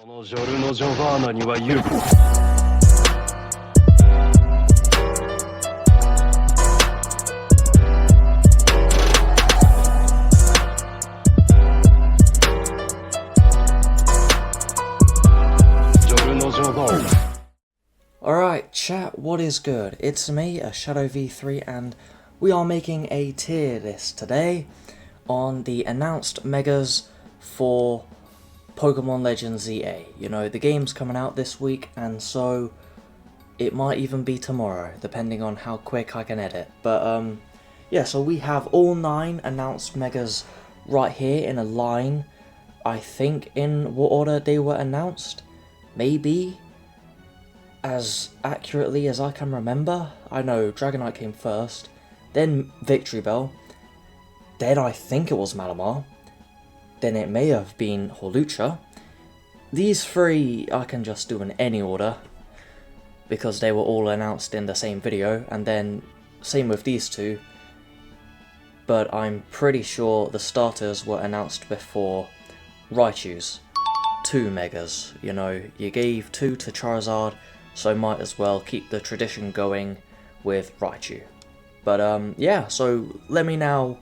このジョルノ・ジョバーナには言う。Alright chat, what is good? It's me, a Shadow V3, and we are making a tier list today on the announced megas for Pokemon Legends ZA. You know, the game's coming out this week, and so it might even be tomorrow, depending on how quick I can edit. But yeah, so we have all 9 announced megas right here in a line. I think in what order they were announced, maybe as accurately as I can remember. I know Dragonite came first, then Victory Bell, then I think it was Malamar, then it may have been Hawlucha. These 3 I can just do in any order, because they were all announced in the same video, and then same with these 2, but I'm pretty sure the starters were announced before Raichu's. 2 megas, you know, you gave 2 to Charizard, so might as well keep the tradition going with Raichu. But yeah, so let me now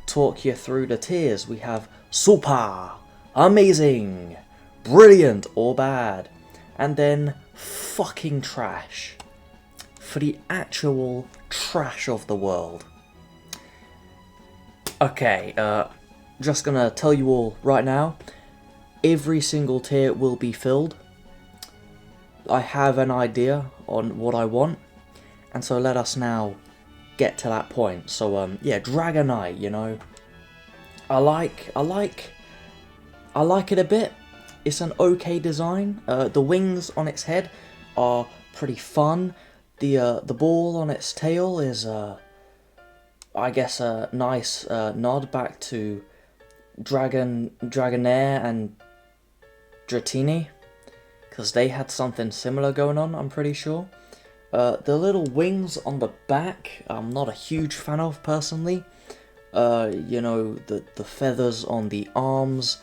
talk you through the tiers. We have Super, Amazing, Brilliant or Bad, and then fucking Trash, for the actual trash of the world. Okay, just gonna tell you all right now, every single tier will be filled. I have an idea on what I want, and so let us now get to that point. So yeah, Dragonite, you know, I like it a bit. It's an okay design. The wings on its head are pretty fun. The ball on its tail is I guess a nice nod back to Dragonair and Dratini, because they had something similar going on, I'm pretty sure. The little wings on the back, I'm not a huge fan of personally. You know, the feathers on the arms,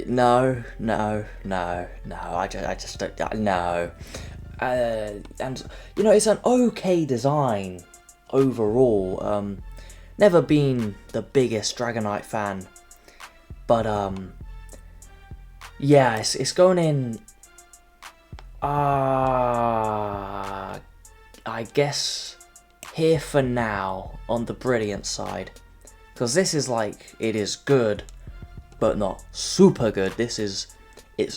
no, I just don't, no. And, you know, it's an okay design overall. Never been the biggest Dragonite fan, but, yeah, it's going in, I guess here for now on the brilliant side, because this is like, it is good, but not super good. It's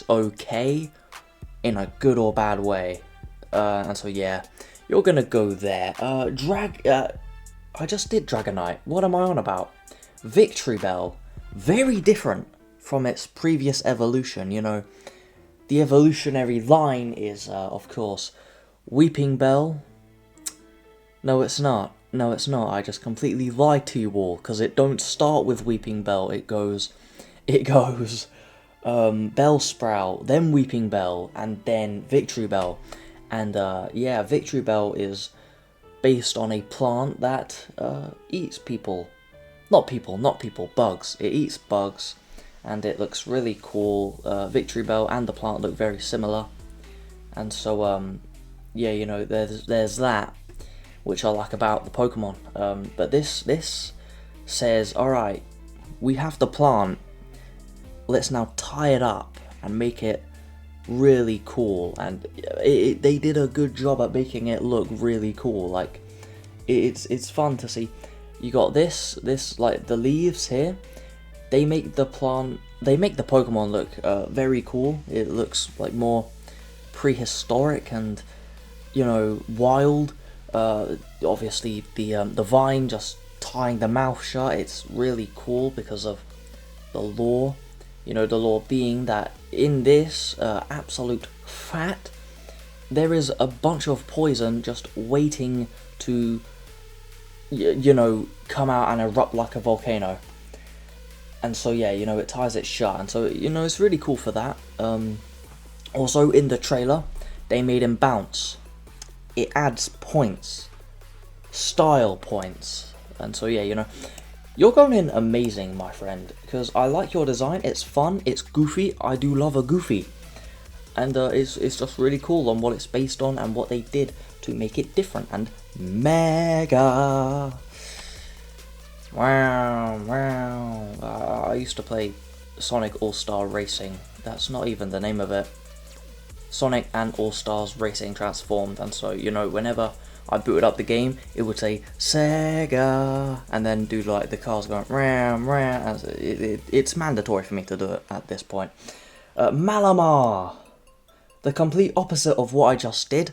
okay in a good or bad way, and so yeah, you're gonna go there. I just did Dragonite, what am I on about? Victory Bell, very different from its previous evolution, you know. The evolutionary line is, of course, Weeping Bell. No, it's not. No, it's not. I just completely lied to you all, because it don't start with Weeping Bell. It goes, Bellsprout, then Weeping Bell, and then Victory Bell. And, yeah, Victory Bell is based on a plant that, eats people. Not people, bugs. It eats bugs. And it looks really cool. Victory Bell and the plant look very similar, and so yeah, you know, there's that, which I like about the Pokemon. But this says, all right, we have the plant. Let's now tie it up and make it really cool. And they did a good job at making it look really cool. Like it's fun to see. You got this like the leaves here. They make the Pokemon look very cool. It looks like more prehistoric and, you know, wild. Obviously the vine just tying the mouth shut. It's really cool because of the lore. You know, the lore being that in this absolute fat, there is a bunch of poison just waiting to, you know, come out and erupt like a volcano. And so yeah, you know, it ties it shut, and so, you know, it's really cool for that. Also in the trailer, they made him bounce. It adds points, style points, and so yeah, you know, You're going in amazing, my friend, because I like your design. It's fun, it's goofy. I do love a goofy. And it's just really cool on what it's based on and what they did to make it different and mega. Wow. I used to play Sonic All-Star Racing. That's not even the name of it. Sonic and All-Stars Racing Transformed, and so, you know, whenever I booted up the game, it would say Sega, and then do like the cars going ram. It's mandatory for me to do it at this point. Malamar, the complete opposite of what I just did,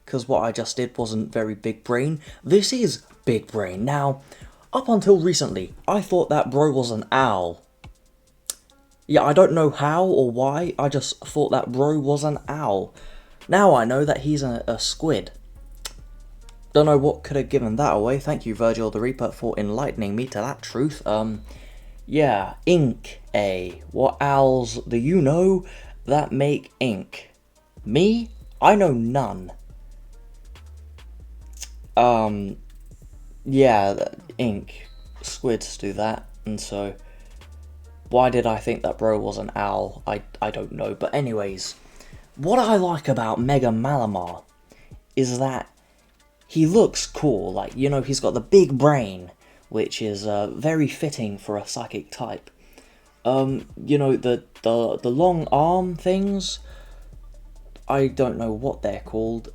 because what I just did wasn't very big brain. This is big brain. Now, up until recently, I thought that bro was an owl. Yeah, I don't know how or why, I just thought that bro was an owl. Now I know that he's a squid. Don't know what could have given that away. Thank you, Virgil the Reaper, for enlightening me to that truth. Yeah, ink, What owls do you know that make ink? Me? I know none. Yeah, ink. Squids do that, and so... Why did I think that bro was an owl? I don't know. But anyways, what I like about Mega Malamar is that he looks cool. Like, you know, he's got the big brain, which is very fitting for a psychic type. You know, the long arm things, I don't know what they're called.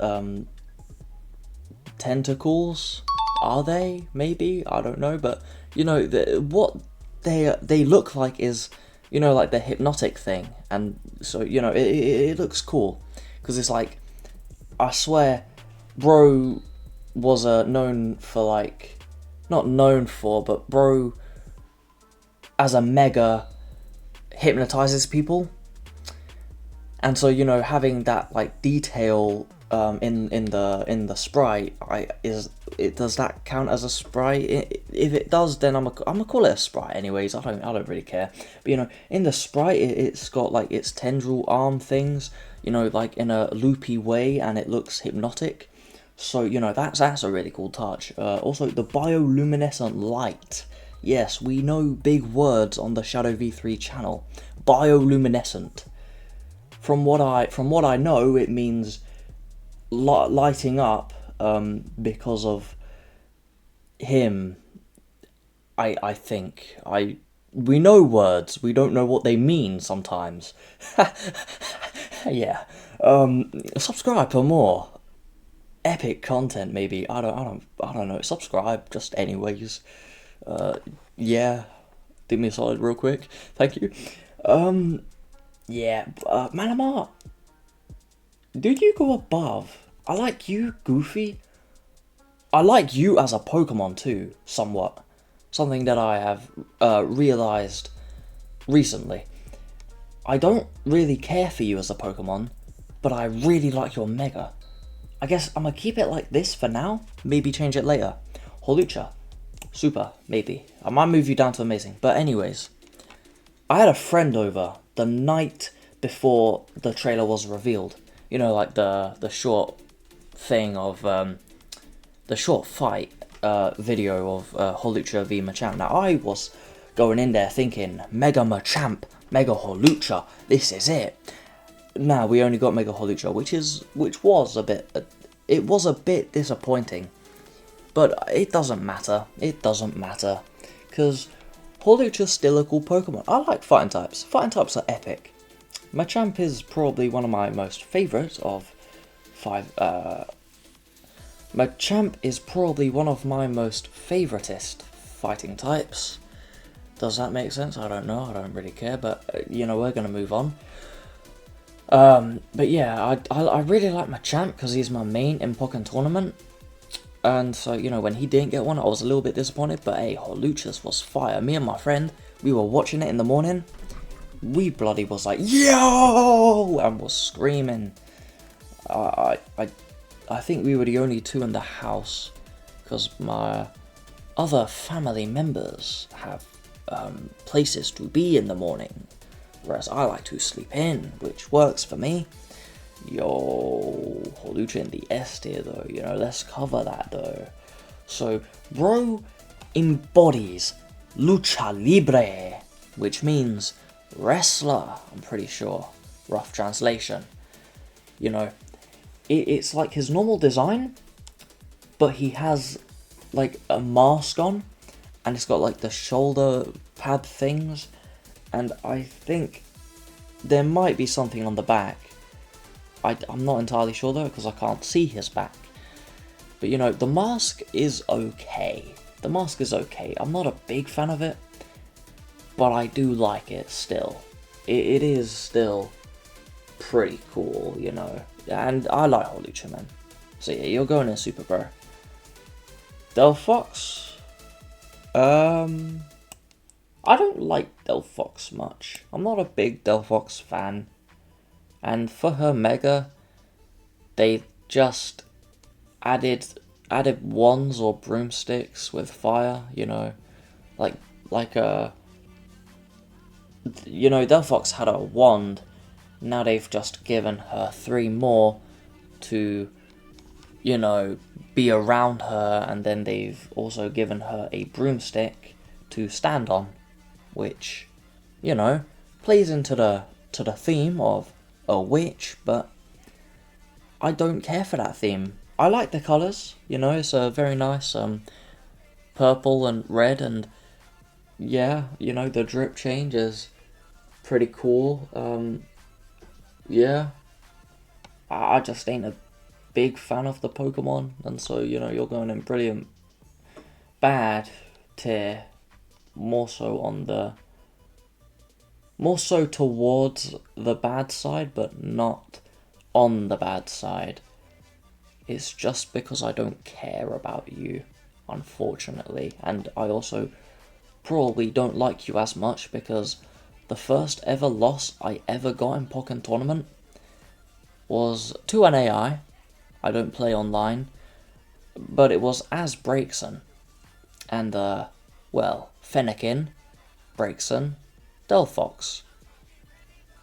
Tentacles? Are they? Maybe? I don't know. But, you know, what they look like is, you know, like the hypnotic thing, and so, you know, it looks cool, because it's like, I swear, bro was known for, like, not known for, but bro as a mega hypnotizes people, and so, you know, having that like detail in the sprite, does that count as a sprite? If it does, then I'm gonna call it a sprite anyways. I don't really care. But, you know, in the sprite, it's got like its tendril arm things, you know, like in a loopy way, and it looks hypnotic. So, you know, that's a really cool touch. Also, the bioluminescent light. Yes, we know big words on the Shadow V3 channel. Bioluminescent. From what I know, it means lighting up because of him. I think we know words, we don't know what they mean sometimes. Yeah. Subscribe for more epic content, maybe. I don't know. Subscribe just anyways. Yeah. Do me a solid real quick. Thank you. Yeah. Malamar, did you go above? I like you, Goofy. I like you as a Pokemon too, somewhat. Something that I have realized recently. I don't really care for you as a Pokemon, but I really like your Mega. I guess I'm gonna keep it like this for now, maybe change it later. Holucha, Super, maybe. I might move you down to Amazing, but anyways. I had a friend over the night before the trailer was revealed. You know, like the short thing of, the short fight video of Holucha v Machamp. Now, I was going in there thinking, Mega Machamp, Mega Holucha, this is it. Now, we only got Mega Holucha, which was a bit disappointing. But it doesn't matter. It doesn't matter. Because Holucha's still a cool Pokemon. I like fighting types. Fighting types are epic. Machamp is probably one of my most favourite of Machamp is probably one of my most favouritist fighting types. Does that make sense? I don't know. I don't really care. But, you know, we're going to move on. But yeah, I really like Machamp because he's my main in Pokémon Tournament. And so, you know, when he didn't get one, I was a little bit disappointed. But hey, Holucha's was fire. Me and my friend, we were watching it in the morning. We bloody was like, yo! And was screaming. I think we were the only two in the house. Because my other family members have places to be in the morning. Whereas I like to sleep in, which works for me. Yo, Holucha in the S tier though, you know, let's cover that though. So, bro embodies Lucha Libre, which means wrestler, I'm pretty sure. Rough translation. You know, it's like his normal design, but he has like a mask on, and it's got like the shoulder pad things, and I think there might be something on the back. I'm not entirely sure though, because I can't see his back. But you know, the mask is okay. The mask is okay. I'm not a big fan of it, but I do like it still. It is still pretty cool, you know. And I like Holucha, man. So yeah, you're going in Super, bro. Delphox? I don't like Delphox much. I'm not a big Delphox fan. And for her Mega, they just added wands or broomsticks with fire, you know. You know, Delphox had a wand. Now they've just given her 3 more to, you know, be around her, and then they've also given her a broomstick to stand on, which, you know, plays into the theme of a witch, but I don't care for that theme. I like the colours, you know, it's a very nice purple and red, and yeah, you know, the drip change is pretty cool. Yeah, I just ain't a big fan of the Pokemon, and so, you know, you're going in brilliant bad tier, more so towards the bad side, but not on the bad side. It's just because I don't care about you, unfortunately, and I also probably don't like you as much because the first ever loss I ever got in Pokken Tournament was to an AI. I don't play online, but it was as Braixen. And, well, Fennekin, Braixen, Delphox.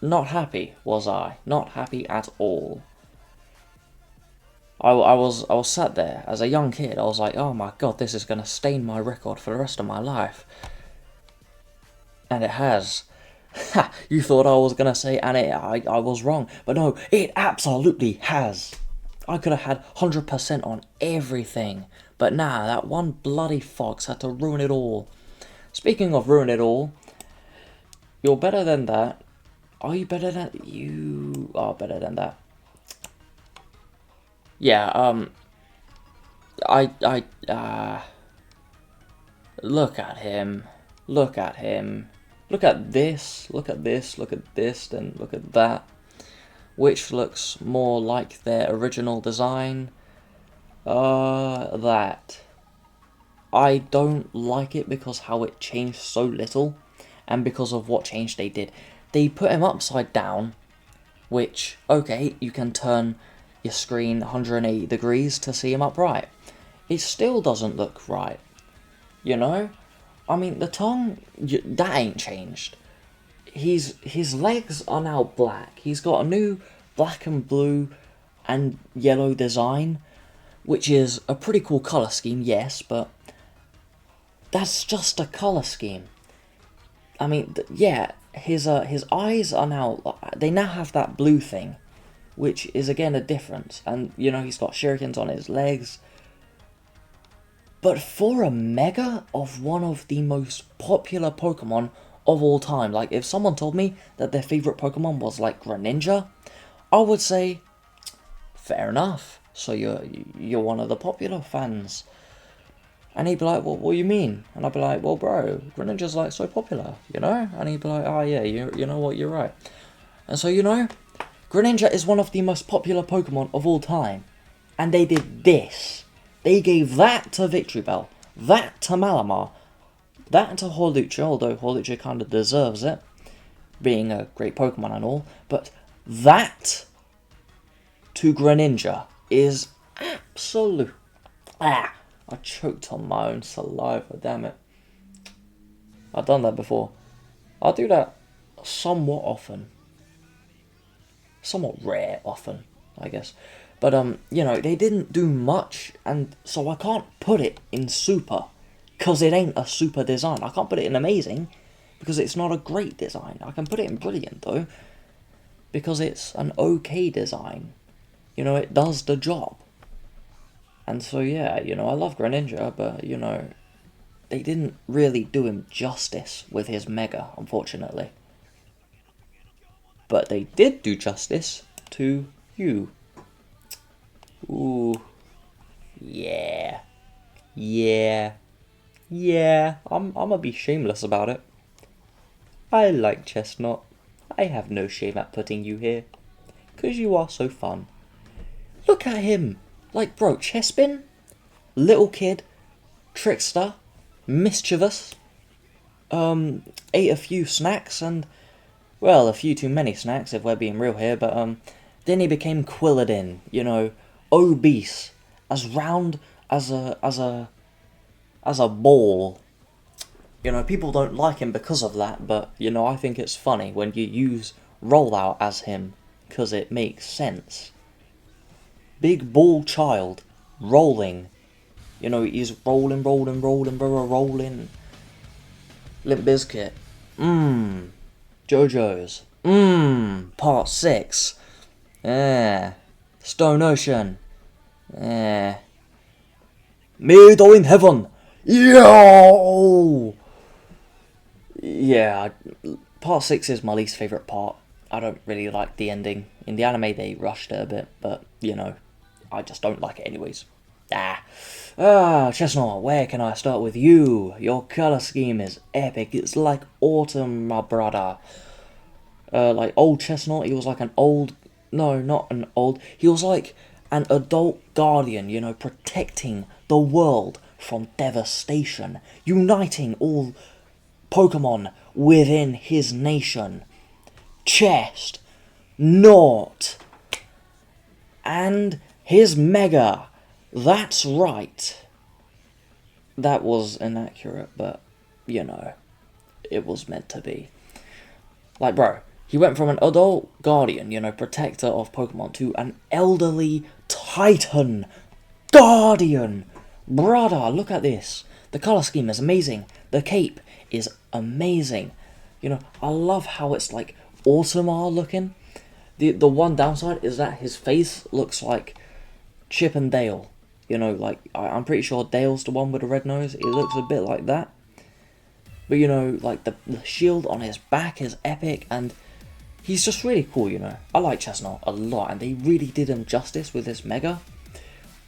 Not happy, was I? Not happy at all. I was sat there as a young kid. I was like, oh my god, this is going to stain my record for the rest of my life. And it has. Ha! You thought I was going to say, and I was wrong. But no, it absolutely has. I could have had 100% on everything. But nah, that one bloody fox had to ruin it all. Speaking of ruin it all, you're better than that. Are you better than... You are better than that. Yeah, look at him. Look at him. Look at this. Look at this. Look at this. Then look at that. Which looks more like their original design. That. I don't like it because how it changed so little, and because of what change they did. They put him upside down, which, okay, you can turn your screen 180 degrees to see him upright. It still doesn't look right, you know? I mean, the tongue, that ain't changed. His legs are now black. He's got a new black and blue and yellow design, which is a pretty cool colour scheme, yes, but that's just a colour scheme. I mean, yeah, his eyes are now, they now have that blue thing, which is again a difference, and you know, he's got shurikens on his legs. But for a Mega of one of the most popular Pokemon of all time, like if someone told me that their favourite Pokemon was like Greninja, I would say, fair enough, so you're one of the popular fans. And he'd be like, well, what do you mean? And I'd be like, well, bro, Greninja's like so popular, you know? And he'd be like, oh yeah, you know what, you're right. And so, you know, Greninja is one of the most popular Pokemon of all time. And they did this. They gave that to Victory Bell, that to Malamar, that to Holucha, although Holucha kind of deserves it, being a great Pokemon and all, but that to Greninja is absolute... I choked on my own saliva, damn it. I've done that before. I do that somewhat often. Somewhat rare often, I guess. But, you know, they didn't do much, and so I can't put it in Super. because it ain't a super design. I can't put it in amazing, because it's not a great design. I can put it in brilliant, though, because it's an okay design. You know, it does the job. And so, yeah, you know, I love Greninja, but, you know, they didn't really do him justice with his Mega, unfortunately. But they did do justice to you. Ooh. Yeah. Yeah. Yeah. I'm gonna be shameless about it. I like Chestnut. I have no shame at putting you here. 'Cause you are so fun. Look at him! Like, bro, Chespin? Little kid. Trickster. Mischievous. Ate a few snacks and... Well, a few too many snacks if we're being real here, but then he became Quilladin, you know, obese, as round as a ball. You know, people don't like him because of that, but you know, I think it's funny when you use rollout as him, 'cause it makes sense. Big ball child, rolling. You know, he's rolling. Limp Bizkit. JoJo's. Part 6. Stone Ocean. Middle in Heaven. Yo! Yeah, part 6 is my least favourite part. I don't really like the ending. In the anime they rushed it a bit, but, you know, I just don't like it anyways. Chestnut, where can I start with you? Your colour scheme is epic. It's like autumn, my brother. Like old Chestnut, he was like an old... No, not an old... He was like an adult guardian, you know, protecting the world from devastation. Uniting all Pokémon within his nation. Chest. Not. And his Mega. That's right. That was inaccurate, but, you know, it was meant to be. Like, bro, he went from an adult guardian, you know, protector of Pokemon, to an elderly Titan guardian. Brother, look at this. The colour scheme is amazing. The cape is amazing. You know, I love how it's like Autumar looking. The one downside is that his face looks like Chip and Dale. You know, like, I'm pretty sure Dale's the one with the red nose. It looks a bit like that. But, you know, like, the shield on his back is epic, and he's just really cool, you know. I like Chestnut a lot, and they really did him justice with this Mega.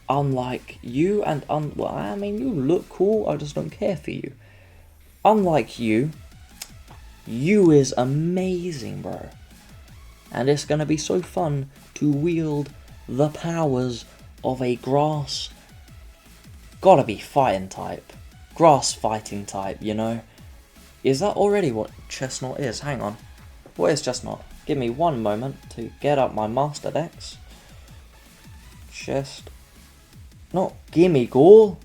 Unlike you, and, well, I mean, you look cool, I just don't care for you. Unlike you is amazing, bro. And it's gonna be so fun to wield the powers of a grass, gotta be fighting type, grass fighting type, you know. Is that already what Chestnut is? Hang on, what is Chestnut? Give me one moment to get up my master decks. Not gimme ghoul.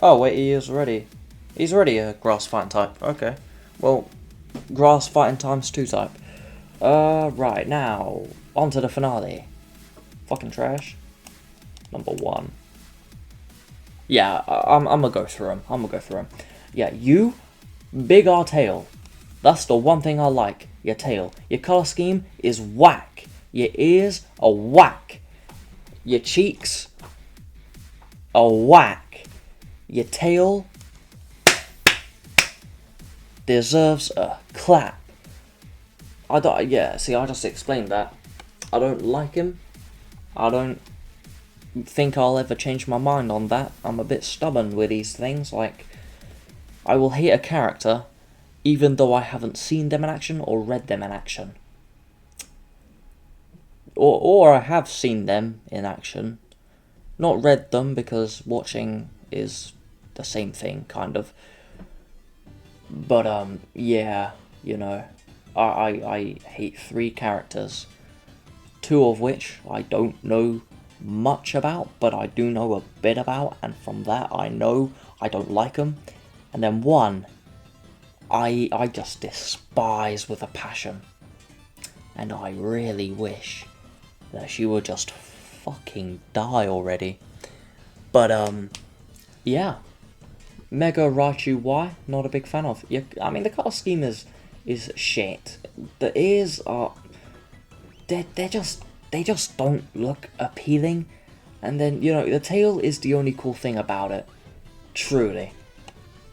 Oh wait, he's already a grass fighting type. Okay, well, grass fighting times 2 type. Right, now on to the finale. Fucking trash. Number 1. Yeah, I'm gonna go through them. Yeah, you, big R tail. That's the one thing I like. Your tail. Your colour scheme is whack. Your ears are whack. Your cheeks are whack. Your tail deserves a clap. I just explained that. I don't like him. I don't think I'll ever change my mind on that. I'm a bit stubborn with these things. Like, I will hate a character even though I haven't seen them in action or read them in action. Or I have seen them in action. Not read them, because watching is the same thing, kind of. But, yeah, you know, I hate 3 characters. 2 of which I don't know much about, but I do know a bit about, and from that I know I don't like them. And then 1, I just despise with a passion. And I really wish that she would just fucking die already. But, yeah. Mega Raichu Y, not a big fan of. Yeah, I mean the color scheme is shit. The ears are they just don't look appealing, and then you know the tail is the only cool thing about it, truly.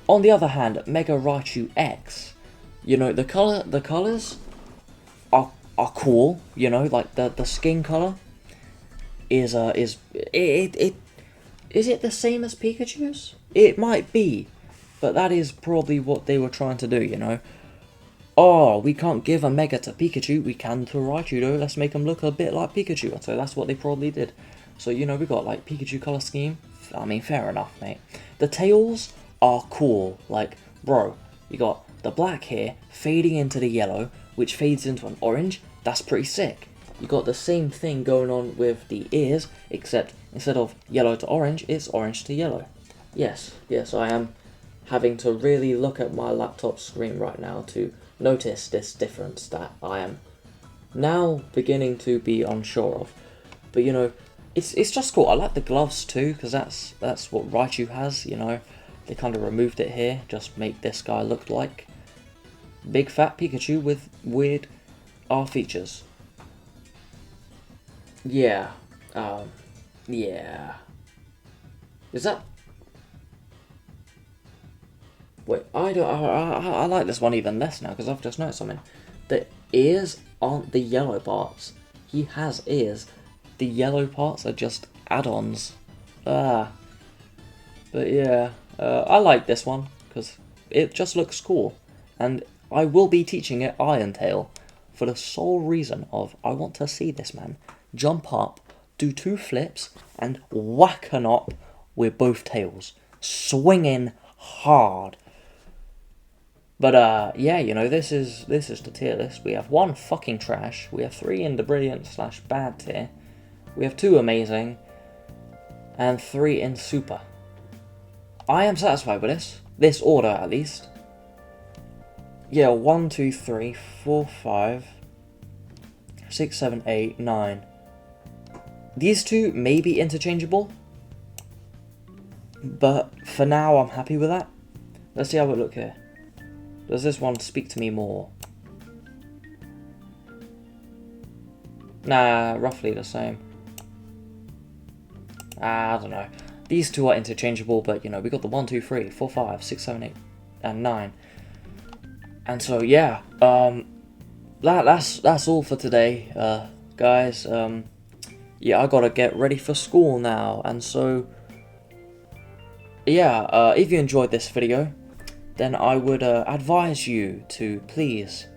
On the other hand, Mega Raichu X, you know the colors are cool. You know, like the skin color is is it the same as Pikachu's? It might be, but that is probably what they were trying to do, you know. Oh, we can't give a Mega to Pikachu, we can to Raichu though, let's make him look a bit like Pikachu. And so that's what they probably did. So, you know, we got like Pikachu color scheme. I mean, fair enough, mate. The tails are cool. Like, bro, you got the black here fading into the yellow, which fades into an orange. That's pretty sick. You got the same thing going on with the ears, except instead of yellow to orange, it's orange to yellow. Yes, I am having to really look at my laptop screen right now to notice this difference that I am now beginning to be unsure of. But you know, it's just cool. I like the gloves too, because that's what Raichu has, you know. They kind of removed it here, just make this guy look like big fat Pikachu with weird features. Yeah, yeah. Is that? Wait, I like this one even less now because I've just noticed something. The ears aren't the yellow parts. He has ears. The yellow parts are just add-ons. But yeah, I like this one because it just looks cool, and I will be teaching it Iron Tail for the sole reason of I want to see this man jump up, do 2 flips, and whack a knot with both tails, swinging hard. But yeah, you know, this is the tier list. We have 1 fucking trash, we have 3 in the brilliant / bad tier, we have 2 amazing, and 3 in super. I am satisfied with this order at least. Yeah, 1, 2, 3, 4, 5, 6, 7, 8, 9. These 2 may be interchangeable, but for now I'm happy with that. Let's see how it look here. Does this one speak to me more? Nah, roughly the same. I don't know. These 2 are interchangeable, but you know, we got the 1, 2, 3, 4, 5, 6, 7, 8, and 9. And so yeah, that's all for today, guys. Yeah, I gotta get ready for school now, and so yeah, if you enjoyed this video, then I would advise you to please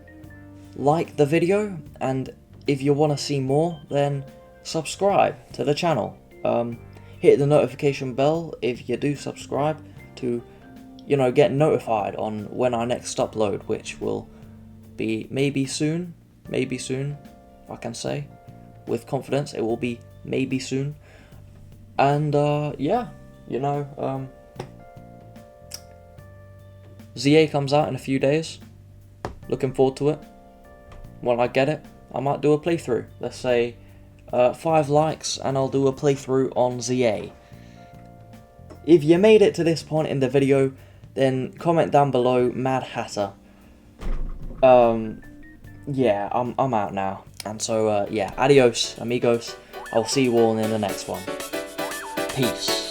like the video, and if you want to see more, then subscribe to the channel. Hit the notification bell if you do subscribe to, you know, get notified on when I next upload, which will be maybe soon, I can say. With confidence, it will be maybe soon. And yeah, you know, ZA comes out in a few days. Looking forward to it. When I get it, I might do a playthrough. Let's say 5 likes and I'll do a playthrough on ZA. If you made it to this point in the video, then comment down below Mad Hatter. Yeah, I'm out now. And so, yeah, adios, amigos. I'll see you all in the next one. Peace.